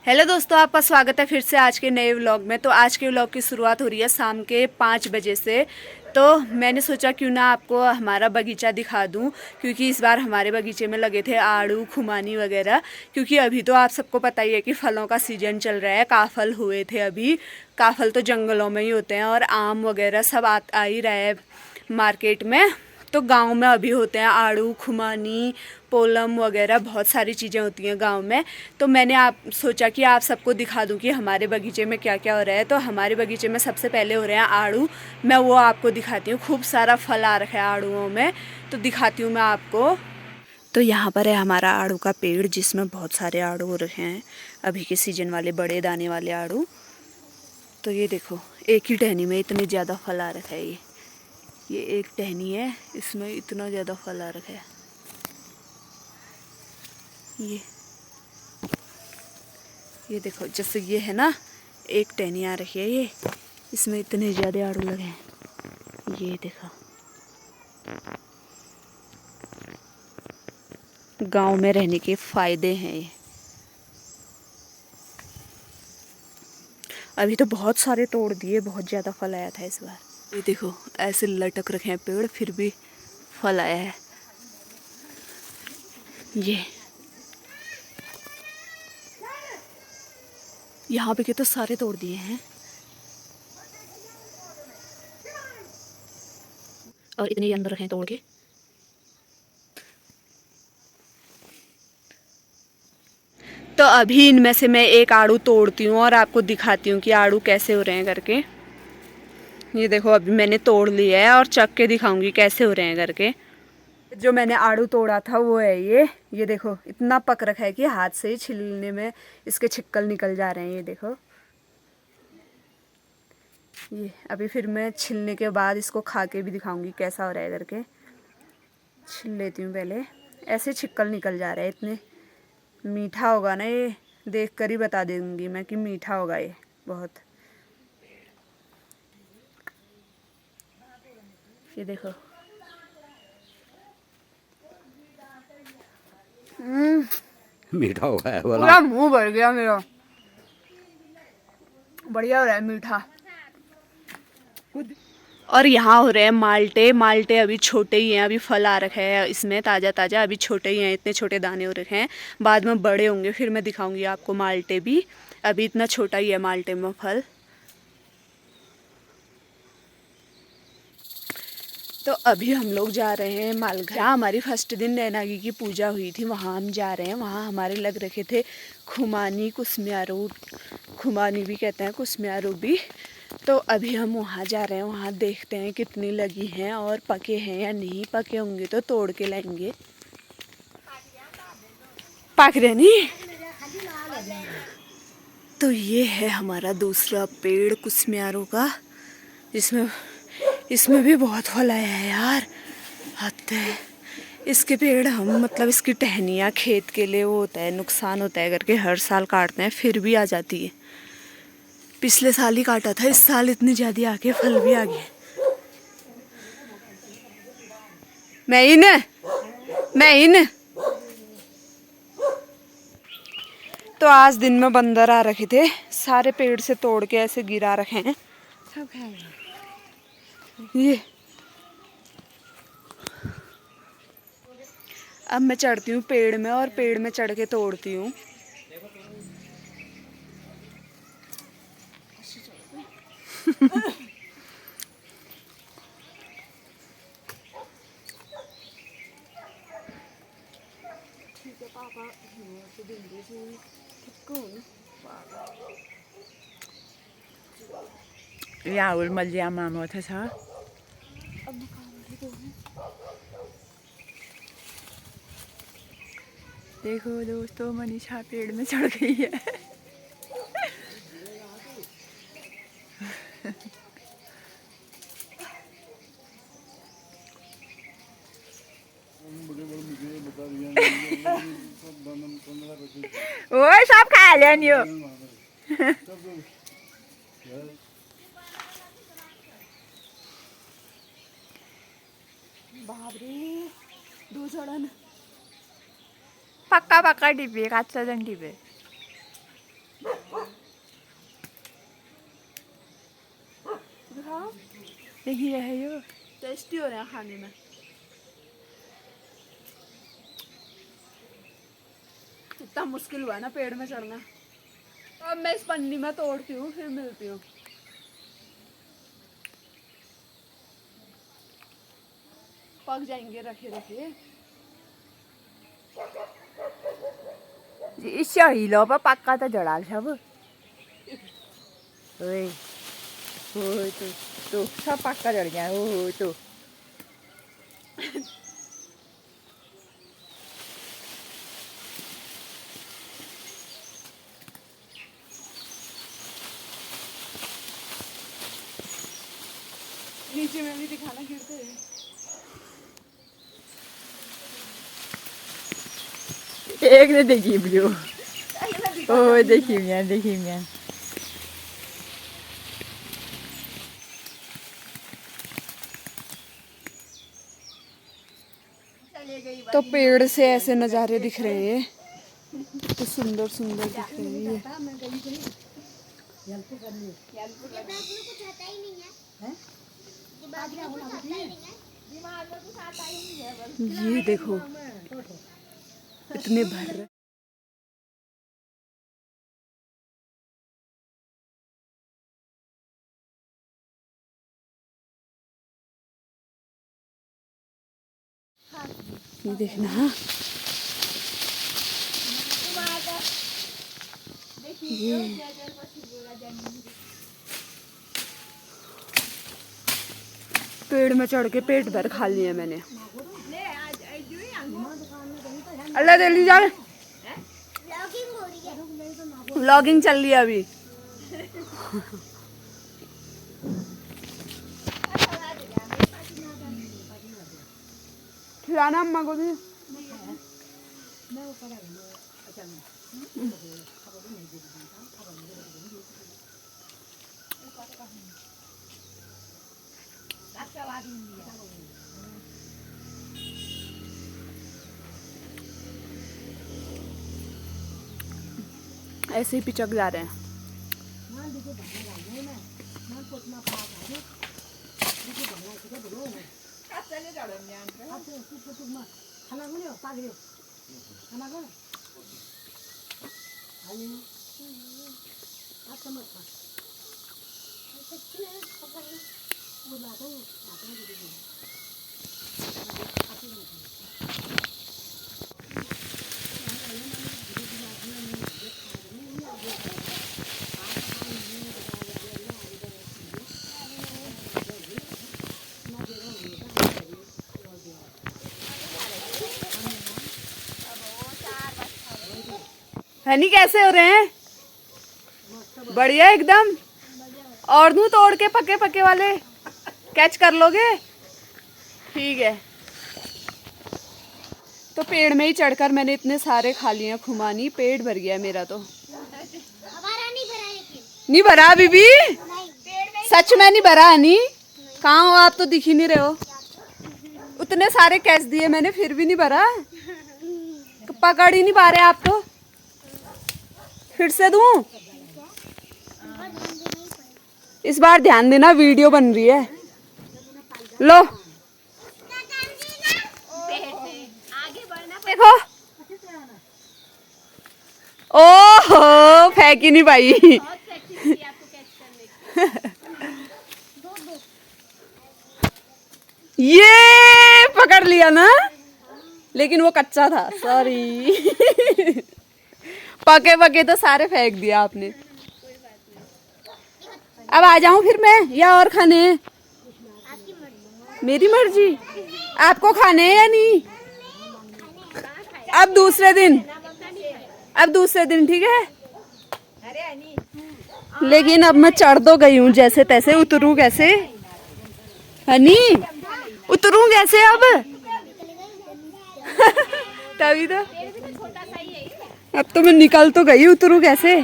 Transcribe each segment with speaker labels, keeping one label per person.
Speaker 1: Hello दोस्तों, आपका स्वागत है फिर से आज के नए व्लॉग में। तो आज के व्लॉग की शुरुआत हो रही है शाम के 5 बजे से। तो मैंने सोचा क्यों ना आपको हमारा बगीचा दिखा दूं, क्योंकि इस बार हमारे बगीचे में लगे थे आड़ू खुमानी वगैरह। क्योंकि अभी तो आप सबको पता ही है कि फलों का सीजन चल रहा है, काफल हुए थे अभी। काफल तो जंगलों में ही होते हैं और आम वगैरह सब आ ही रहा है मार्केट में। तो गांव में अभी होते हैं आड़ू खुमानी पोलम वगैरह, बहुत सारी चीज़ें होती हैं गांव में। तो मैंने आप सोचा कि आप सबको दिखा दूं कि हमारे बगीचे में क्या क्या हो रहा है। तो हमारे बगीचे में सबसे पहले हो रहे हैं आड़ू। मैं वो आपको दिखाती हूँ, खूब सारा फल आ रखा है आड़ूओं में, तो दिखाती हूँ मैं आपको। तो यहाँ पर है हमारा आड़ू का पेड़, जिसमें बहुत सारे आड़ू हो रखे हैं अभी के सीजन वाले, बड़े दाने वाले आड़ू। तो ये देखो, एक ही टहनी में इतने ज़्यादा फल आ रखा है। ये एक टहनी है, इसमें इतना ज़्यादा फल आ रखा है। ये देखो, जैसे ये है ना, एक टहनी आ रही है, ये इसमें इतने ज़्यादा आड़ू लगे हैं। ये देखो, गांव में रहने के फायदे हैं ये। अभी तो बहुत सारे तोड़ दिए, बहुत ज़्यादा फल आया था इस बार। ये देखो, ऐसे लटक रखे हैं पेड़, फिर भी फल आया है। ये यहाँ पे के तो सारे तोड़ दिए हैं, और इतने अंदर रखे हैं तोड़ के। तो अभी इनमें से मैं एक आड़ू तोड़ती हूँ और आपको दिखाती हूँ कि आड़ू कैसे हो रहे हैं करके। ये देखो, अभी मैंने तोड़ लिया है और चख के दिखाऊंगी कैसे हो रहे हैं करके। जो मैंने आड़ू तोड़ा था वो है ये देखो, इतना पक रखा है कि हाथ से ही छिलने में इसके छिक्कल निकल जा रहे हैं। ये देखो, ये अभी फिर मैं छिलने के बाद इसको खा के भी दिखाऊंगी कैसा हो रहा है करके। छिल लेती हूँ पहले, ऐसे छिक्कल निकल जा रहा है। इतने मीठा होगा ना ये, देख कर ही बता दूंगी मैं कि मीठा होगा ये बहुत। ये देखो,
Speaker 2: मीठा हुआ है बोला।
Speaker 1: पूरा मुंह भर गया मेरा। बढ़िया हो रहा है, मीठा। और यहाँ हो रहे हैं माल्टे। माल्टे अभी छोटे ही हैं, अभी फल आ रखा है इसमें ताज़ा ताज़ा, अभी छोटे ही हैं, इतने छोटे दाने हो रखे हैं। बाद में बड़े होंगे फिर मैं दिखाऊंगी आपको माल्टे भी। अभी इतना छोटा ही है माल्टे में फल। तो अभी हम लोग जा रहे हैं मालघर, जहाँ हमारी फर्स्ट दिन नैनागी की पूजा हुई थी, वहाँ हम जा रहे हैं। वहाँ हमारे लग रखे थे खुमानी कुसम्यारू, खुमानी भी कहते हैं कुसम्यारू भी। तो अभी हम वहाँ जा रहे हैं, वहाँ देखते हैं कितनी लगी हैं और पके हैं या नहीं। पके होंगे तो तोड़ के लाएंगे। पक रहे नहीं। तो ये है हमारा दूसरा पेड़ कुसम्यारू का, जिसमें इसमें भी बहुत फल आया है यार, हद है। इसके पेड़ हम मतलब इसकी टहनियाँ खेत के लिए वो होता है, नुकसान होता है करके हर साल काटते हैं, फिर भी आ जाती है। पिछले साल ही काटा था, इस साल इतनी ज़्यादा आके फल भी आ गए। मैं इन तो आज दिन में बंदर आ रखे थे, सारे पेड़ से तोड़ के ऐसे गिरा रखे हैं सब। ये अब मैं चढ़ती हूँ पेड़ में और पेड़ में चढ़ के तोड़ती हूँ।
Speaker 3: राहुल मल्लिया मामा था। देखो दोस्तों, मनीषा पेड़ में चढ़ गई है। वो सब खा लियो।
Speaker 1: बाबरे, दो जड़न।
Speaker 3: पक्का पक्का टिपे, काचा जन टिपे। देखी रहे हो।
Speaker 1: टेस्टी हो रहे हैं खाने में। कितना मुश्किल हुआ ना पेड़ में चढ़ना। तो अब मैं इस पन्नी में तोड़ती हूँ, फिर मिलती हूँ। पक जाएंगे रखे रखे।
Speaker 3: 이 셔이로 봐 빡가다 저랄 셔브. 오이. 오이 또 셔 빡가 저리냐. 오이 또.
Speaker 1: नीचे में भी दिखाना गिरते हैं।
Speaker 3: एक ने देखी ब्लू। ओ देखी मैं।
Speaker 1: तो पेड़ से ऐसे नज़ारे दिख रहे हैं, तो सुंदर सुंदर दिख रही है। ये देखो इतने भर रहे। ये देखना ये पेड़ में चढ़ के पेट भर खा लिया मैंने। अल्लाह जल्दी जा, व्लॉगिंग चल रही है अभी। खिलाना अम्मा को भी। ऐसे ही पिचक जा रहे हैं। हनी कैसे हो रहे हैं? बढ़िया एकदम। और दूं तोड़ के पके पके वाले कैच कर लोगे? ठीक है। तो पेड़ में ही चढ़कर मैंने इतने सारे खा लिए हैं खुमानी, पेट भर गया मेरा तो। नहीं भरा बीबी, सच में नहीं भरा। हनी कहाँ हो आप? तो दिख ही नहीं रहे हो। उतने सारे कैच दिए मैंने फिर भी नहीं भरा। पकड़ ही नहीं पा रहे आप तो। फिर से दूं? इस बार ध्यान देना, वीडियो बन रही है। लो देखो। ओहो फेंक ही नहीं पाई। ये पकड़ लिया ना, लेकिन वो कच्चा था, सॉरी। पके पके तो सारे फेंक दिया आपने। अब आ जाऊं फिर मैं, या और खाने हैं? मेरी मर्जी। आपको खाने हैं या नहीं? अब दूसरे दिन, ठीक है। लेकिन अब मैं चढ़ तो गई हूँ जैसे तैसे, उतरूं कैसे? हनी उतरूं कैसे अब? तभी तो। अब तो मैं निकल तो गई, उतरूं कैसे?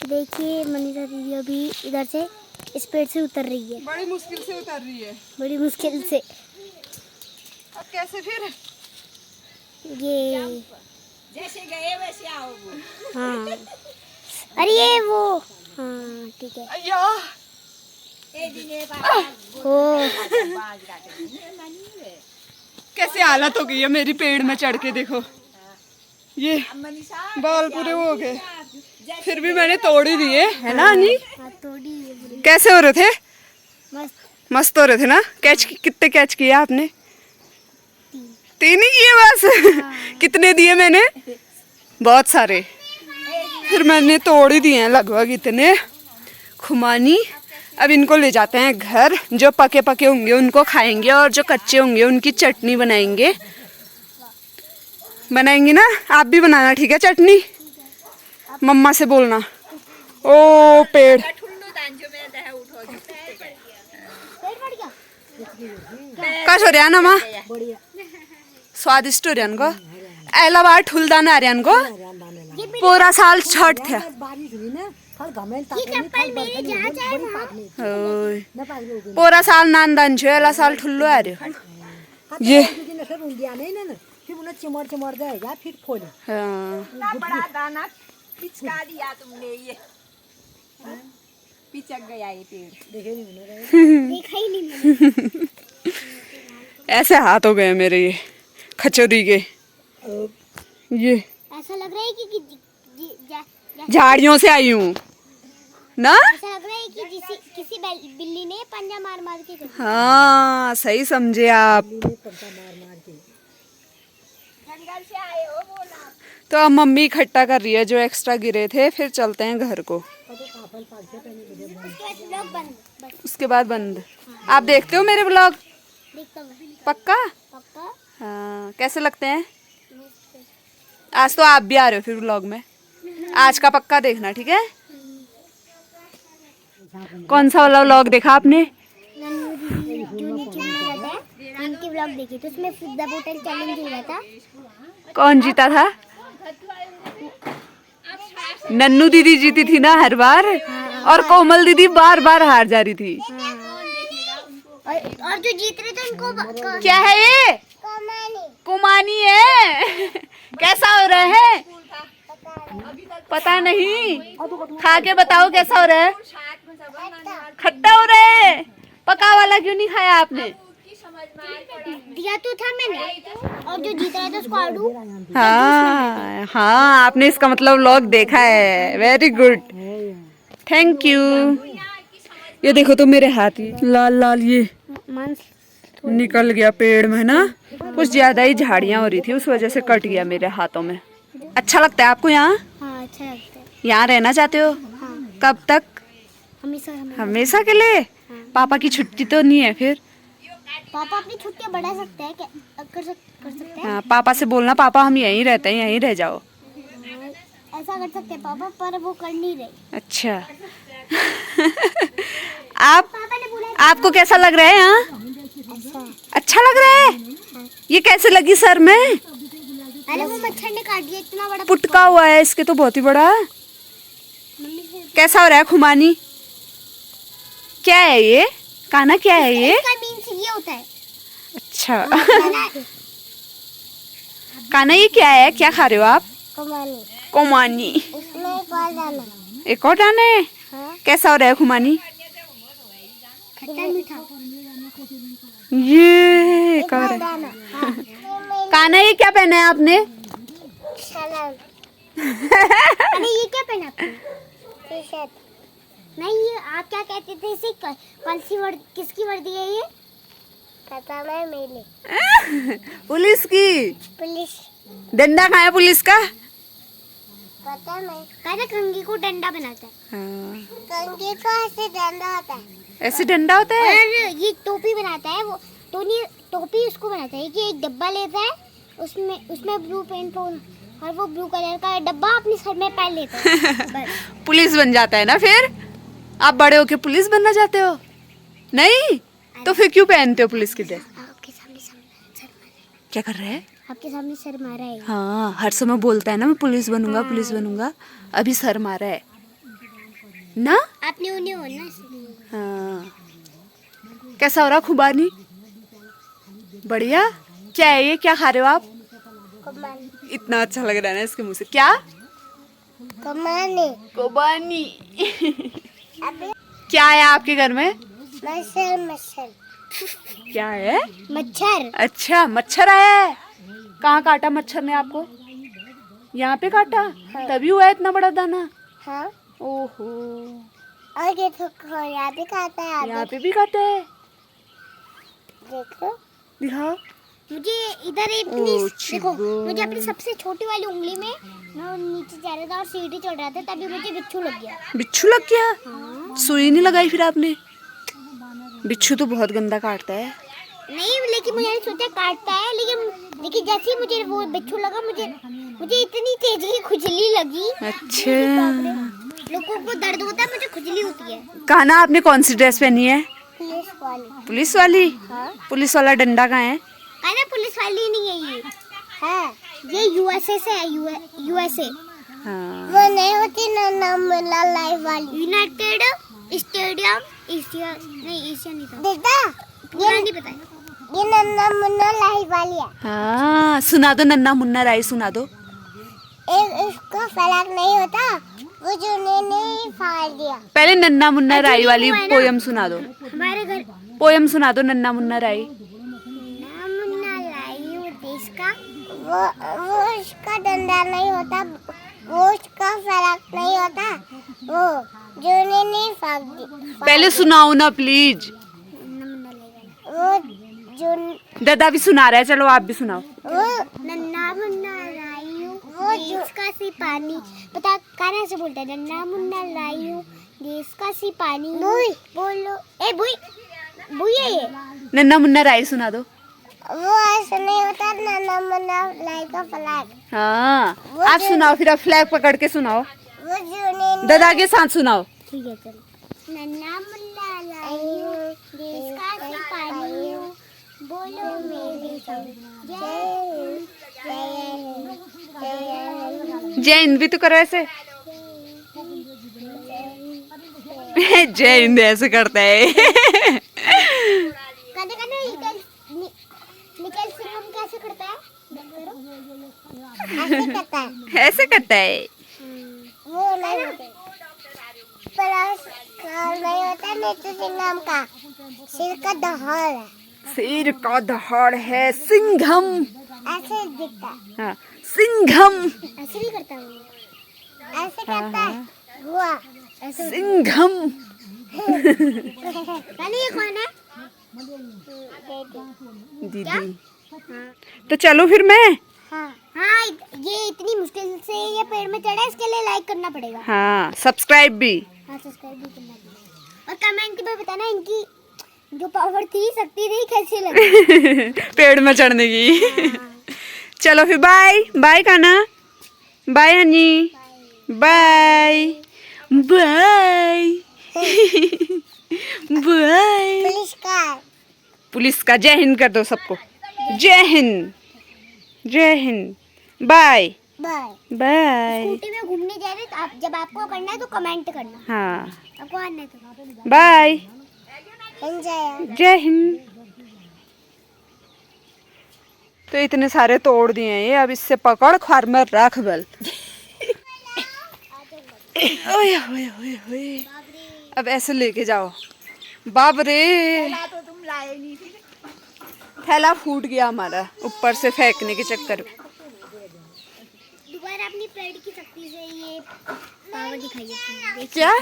Speaker 4: देखिए मनीषा दीदी अभी इधर से इस पेड़ से उतर रही है।
Speaker 1: बड़ी मुश्किल से उतर रही है।
Speaker 4: बड़ी मुश्किल से।
Speaker 1: अब कैसे फिर?
Speaker 4: ये
Speaker 5: जैसे गए वैसे आओ।
Speaker 4: हाँ, अरे ये वो, हाँ ठीक है।
Speaker 1: अय्या
Speaker 4: ओ
Speaker 1: कैसे हालत हो गई है मेरी पेड़ में चढ़ के, देखो ये बाल पूरे हो गए, फिर भी मैंने तोड़ ही दिए है ना अनी?
Speaker 4: हाँ, थोड़ी है पूरी।
Speaker 1: कैसे हो रहे थे?
Speaker 4: मस्त।
Speaker 1: मस्त हो रहे थे ना? कितने कैच किए आपने? 3 ही किए बस? कितने दिए मैंने? बहुत सारे, फिर मैंने तोड़ ही दिए हैं लगभग इतने खुमानी। अब इनको ले जाते हैं घर, जो पके पके होंगे उनको खाएंगे और जो कच्चे होंगे उनकी चटनी बनाएंगे ना? आप भी बनाना, ठीक है? चटनी मम्मा से बोलना। ओ पेड़ कश हो रहा ना माँ? स्वादिष्ट हो रहा इनको, एला बार ठुलदाना आ रहा इनको। पूरा साल छठ थे। ओय, पूरा साल नान दान छो, एला साल ठुल्लो आ रहा ये। हाँ।
Speaker 5: बड़ा दाना पिचका दिया तुमने ये, पिचक गया ये पेड़।
Speaker 4: देखा ही नहीं मैंने।
Speaker 1: ऐसे हाथ हो गए मेरे ये खचोरी के। ये
Speaker 4: ऐसा लग रहा है कि
Speaker 1: झाड़ियों से आई हूँ ना?
Speaker 4: ऐसा लग रहा है कि किसी बिल्ली ने पंजा मार मार के कर दिया।
Speaker 1: हाँ सही समझे आप।
Speaker 5: जंगल से आए हो बोला।
Speaker 1: तो अब मम्मी इकट्ठा कर रही है जो एक्स्ट्रा गिरे थे, फिर चलते हैं घर को।
Speaker 4: ब्लॉग बंद बस।
Speaker 1: उसके बाद बंद। आप देखते हो मेरे ब्लॉग?
Speaker 4: देखता हूँ।
Speaker 1: पक्का?
Speaker 4: पक्का।
Speaker 1: हाँ, कैसे लगते हैं? आज तो आप भी आ रहे हो फिर ब्लॉग में, आज का पक्का देखना, ठीक है? कौन सा वाला व्लॉग देखा आपने?
Speaker 4: नन्नू दीदी जो नीचे में रहता है उनकी व्लॉग देखी, तो उसमें फ्लिप द बोतल चैलेंज हो रहा था।
Speaker 1: कौन जीता था? नन्नू दीदी जीती थी ना हर बार, और कोमल दीदी बार बार हार जा रही थी।
Speaker 4: और जो जीत रहे थे उनको
Speaker 1: क्या है ये? कुमानी है। कैसा हो रहा है? पता नहीं, खा के बताओ कैसा हो रहा है? खट्टा हो रहा है। पका वाला क्यों नहीं खाया आपने?
Speaker 4: दिया तो था मैंने, और जो जीत रहा था उसको आड़ू।
Speaker 1: हाँ हाँ, आपने इसका मतलब व्लॉग देखा है, वेरी गुड, थैंक यू। ये देखो तो मेरे हाथ ही लाल लाल ये निकल गया पेड़ में ना, कुछ ज्यादा ही झाड़ियाँ हो रही थी उस वजह से कट गया मेरे हाथों में। अच्छा लगता है आपको यहाँ?
Speaker 4: हाँ अच्छा लगता है।
Speaker 1: यहाँ रहना चाहते हो?
Speaker 4: हाँ।
Speaker 1: कब तक?
Speaker 4: हमेशा
Speaker 1: हमेशा के लिए? पापा की छुट्टी तो नहीं है फिर?
Speaker 4: पापा अपनी छुट्टियां बढ़ा सकते हैं क्या? कर सकते हैं।
Speaker 1: हाँ, पापा से बोलना पापा हम यहीं रहते हैं, यहीं रह जाओ।
Speaker 4: ऐसा कर सकते हैं पापा, पर वो कर नहीं रहे।
Speaker 1: अच्छा। आप
Speaker 4: पापा ने बोला
Speaker 1: आपको कैसा लग रहा है यहाँ?
Speaker 4: ऐसा।
Speaker 1: अच्छा लग रहा है? ये कैसे लगी सर में?
Speaker 4: अरे वो मच्छर ने काट दिया, इतना बड़ा
Speaker 1: पुटका हुआ है इसके तो बहुत ही बड़ा।
Speaker 4: मम्मी से
Speaker 1: कैसा हो रहा है खुमानी? क्या है ये? काना क्या है ये?
Speaker 4: इसका मीन्स ये होता है।
Speaker 1: अच्छा।
Speaker 4: खाना-
Speaker 1: काना ये क्या है? क्या खा रहे हो आप?
Speaker 4: कमानी।
Speaker 1: खुमानी।
Speaker 4: उसमें एक और दाना।
Speaker 1: एक और दाना है?
Speaker 4: हाँ।
Speaker 1: कैसा हो रहा है खुमानी?
Speaker 4: खट्टा मीठा।
Speaker 1: ये
Speaker 4: एक
Speaker 1: कर
Speaker 4: और दाना। हाँ।
Speaker 1: काना ये क्या पहना है आपने?
Speaker 4: सलाम। अरे ये क्या पहना आपने? टी-शर्ट। नहीं, ये आप क्या कहते थे इसे? कौन सी वर्दी, किसकी वर्दी है ये? पता नहीं, मेरे।
Speaker 1: पुलिस की।
Speaker 4: पुलिस।
Speaker 1: डंडा कहाँ है पुलिस का?
Speaker 4: पता नहीं। कहते कंघी को डंडा बनाता है।
Speaker 1: हाँ।
Speaker 4: कंघी को ऐसे डंडा होता है।
Speaker 1: ऐसे डंडा होता है?
Speaker 4: और ये टोपी बनाता है वो, टोपी उसको बनाता है कि एक डब्बा लेता है, उसमें ब्लू पेंट और वो ब्लू कलर का डब्बा अपने सर में पहन लेता है। बस।
Speaker 1: पुलिस बन जाता है ना फिर? आप बड़े होके पुलिस बनना चाहते हो? नहीं तो फिर क्यों पहनते हो पुलिस की ड्रेस?
Speaker 4: आपके सामने सर मारा।
Speaker 1: क्या कर रहे हैं?
Speaker 4: आपके सामने सर मारा है।
Speaker 1: हाँ, हर समय बोलता है ना मैं पुलिस बनूंगा, पुलिस बनूंगा, अभी सर मारा है ना?
Speaker 4: आपने उन्हें हो ना इसलिए।
Speaker 1: हाँ। कैसा हो रहा खुबानी? बढ़िया। क्या है ये? क्या खा रहे हो आप?
Speaker 4: कमानी।
Speaker 1: इतना अच्छा लग रहा है ना इसके मुंह से। क्या?
Speaker 4: कमानी।
Speaker 1: खुबानी। क्या है आपके घर में?
Speaker 4: मच्छर मच्छर
Speaker 1: क्या है?
Speaker 4: मच्छर।
Speaker 1: अच्छा मच्छर आया है। कहाँ काटा मच्छर ने आपको? यहाँ पे काटा? तभी हुआ है इतना बड़ा दाना।
Speaker 4: हाँ
Speaker 1: ओहो,
Speaker 4: और ये तो यहाँ पे खाता है।
Speaker 1: यहाँ पे भी काटा है।
Speaker 4: देखो
Speaker 1: दिखाओ।
Speaker 4: मुझे इधर इतनी
Speaker 1: ओ,
Speaker 4: देखो
Speaker 1: चिब्बो।
Speaker 4: मुझे अपनी सबसे छोटी वाली उंगली में मैं नीचे जा रहा था और सीढ़ी चढ़ रहा था तभी मुझे बिच्छू लग गया।
Speaker 1: बिच्छू लग गया? सुई नहीं लगाई फिर आपने? बिच्छू तो बहुत गंदा काटता है।
Speaker 4: नहीं लेकिन मुझे सोचा काटता है लेकिन जैसे ही मुझे वो बिच्छू लगा मुझे इतनी तेज की खुजली लगी।
Speaker 1: अच्छा,
Speaker 4: लोगों को दर्द होता है मुझे खुजली होती है।
Speaker 1: कान्हा आपने कौन सी ड्रेस पहनी है?
Speaker 4: पुलिस वाली।
Speaker 1: पुलिस वाली?
Speaker 4: हाँ
Speaker 1: पुलिस वाला डंडा कहाँ है?
Speaker 4: कहना पुलिस वाली नहीं है ये। है ये यूएसए से है। यूएसए
Speaker 1: हाँ।
Speaker 4: वो नहीं होती ना लाइव वाली। यूनाइटेड स्टेडियम एशिया नहीं एशिया नहीं था बेटा ये नहीं पता ये नन्ना मुन्ना लाइव वाली है।
Speaker 1: हाँ, सुना दो नन्ना मुन्ना राय सुना दो।
Speaker 4: इसको फर्क नहीं होता वो जो ने फाड़ दिया।
Speaker 1: पहले नन्ना मुन्ना
Speaker 4: अच्छा,
Speaker 1: राय
Speaker 4: ये
Speaker 1: वाली
Speaker 4: वो है ना?
Speaker 1: पोयम सुना दो।
Speaker 4: हमारे घर
Speaker 1: पोयम सुना दो नन्ना मुन्ना राय।
Speaker 4: नन्ना मुन्ना लाइव देश का वो उसका डंडा नहीं होता वो उसका फर्क नहीं होता वो जो ने फाड़ दिया।
Speaker 1: पहले सुनाओ ना प्लीज।
Speaker 4: वो जो
Speaker 1: दादा भी सुना रहा है, चलो आप भी सुनाओ।
Speaker 4: वो नन्ना मुन्ना लाइयो वो देश का सिपाही पता कान्हा से बोलता है नन्ना मुन्ना लाइयो देश का सिपाही बोलो ए बुई बुई है ये।
Speaker 1: नन्ना मुन्ना राय सुना दो।
Speaker 4: वो ऐसा नहीं होता नन्ना मुन्ना लाई का फ्लैग।
Speaker 1: हाँ,
Speaker 4: वो
Speaker 1: आप
Speaker 4: जो-
Speaker 1: सुनाओ फिर। आप फ्लैग पकड़ के सुनाओो।
Speaker 4: वो जो ने
Speaker 1: दादा के साथ सुनाओ।
Speaker 4: ठीक है चलो। नन्ना मुन्ना लाइयो देश का सिपाही बोलो मेरे संग जय जय जय
Speaker 1: जय हिंद भी तो करो ऐसे। जय हिंद ऐसे करता है।
Speaker 4: कहते निकल सिंगम कैसे करता है? ऐसे करता है।
Speaker 1: ऐसे करता है।
Speaker 4: वो नहीं होता प्लस नहीं होता नेचर सिंगम का सिर का दहाड़ है।
Speaker 1: सिर का दहाड़ है सिंघम।
Speaker 4: ऐसे दिखता है।
Speaker 1: हाँ, सिंघम।
Speaker 4: ऐसे भी करता है वो। ऐसे करता है हुआ ऐसे
Speaker 1: सिंघम।
Speaker 4: कहने ये कौन है?
Speaker 1: दीदी। तो चलो फिर मैं।
Speaker 4: हाँ हाँ ये इतनी मुश्किल से ये पेड़ में चढ़ा इसके लिए लाइक करना पड़ेगा।
Speaker 1: हाँ, सब्सक्राइब भी।
Speaker 4: हाँ सब्सक्राइब भी करना पड़ेगा और कमेंट में बताना इनकी जो पावर थी शक्ति थी कैसी लगी।
Speaker 1: पेड़ में चढ़ने की। चलो फिर bye bye Kanha. Bye honey. Bye bye bye. Police का जय हिंद कर दो सबको। जय हिंद जय हिंद। Bye
Speaker 4: bye.
Speaker 1: बाय।
Speaker 4: स्कूटी में घूमने जा रहे तो आप जब आपको करना है तो कमेंट करना।
Speaker 1: हाँ,
Speaker 4: आपको आना है तो
Speaker 1: बाय।
Speaker 4: एंजॉय।
Speaker 1: जय हिंद। तो इतने सारे तोड़ दिए हैं ये। अब इससे पकड़ खार में रख बल। ओए होए होए होए। अब ऐसे लेके जाओ। बाप रे,
Speaker 5: तो तुम लाए नहीं थी।
Speaker 1: थैला फूट गया हमारा ऊपर से फेंकने के चक्कर में।
Speaker 4: दोबारा अपनी पेड़ की शक्ति से ये पावर दिखाइए।
Speaker 1: क्या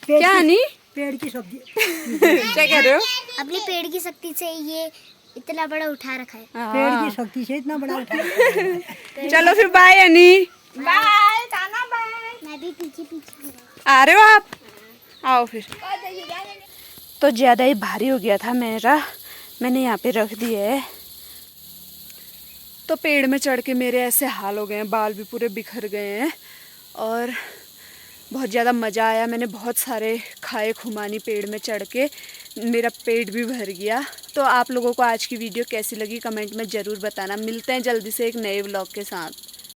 Speaker 1: क्या नहीं?
Speaker 3: पेड़ की सब्जी
Speaker 1: क्या कह रहे हो?
Speaker 4: अपनी पेड़ की शक्ति से ये इतना बड़ा उठा रखा है।
Speaker 3: पेड़ की शक्ति से इतना बड़ा उठा।
Speaker 1: चलो फिर bye Ani.
Speaker 5: Bye Kanha bye.
Speaker 4: मैं भी पीछे पीछे
Speaker 1: आ रहे हो आप? आओ फिर। तो ज़्यादा ही भारी हो गया था मेरा, मैंने यहाँ पे रख दिया है। तो पेड़ में चढ़ के मेरे ऐसे हाल हो गए हैं, बाल भी पूरे बिखर गए हैं और बहुत ज़्यादा मज़ा आया। मैंने बहुत सारे खाए खुमानी पेड़ में चढ़ के, मेरा पेट भी भर गया। तो आप लोगों को आज की वीडियो कैसी लगी कमेंट में ज़रूर बताना। मिलते हैं जल्दी से एक नए व्लॉग के साथ।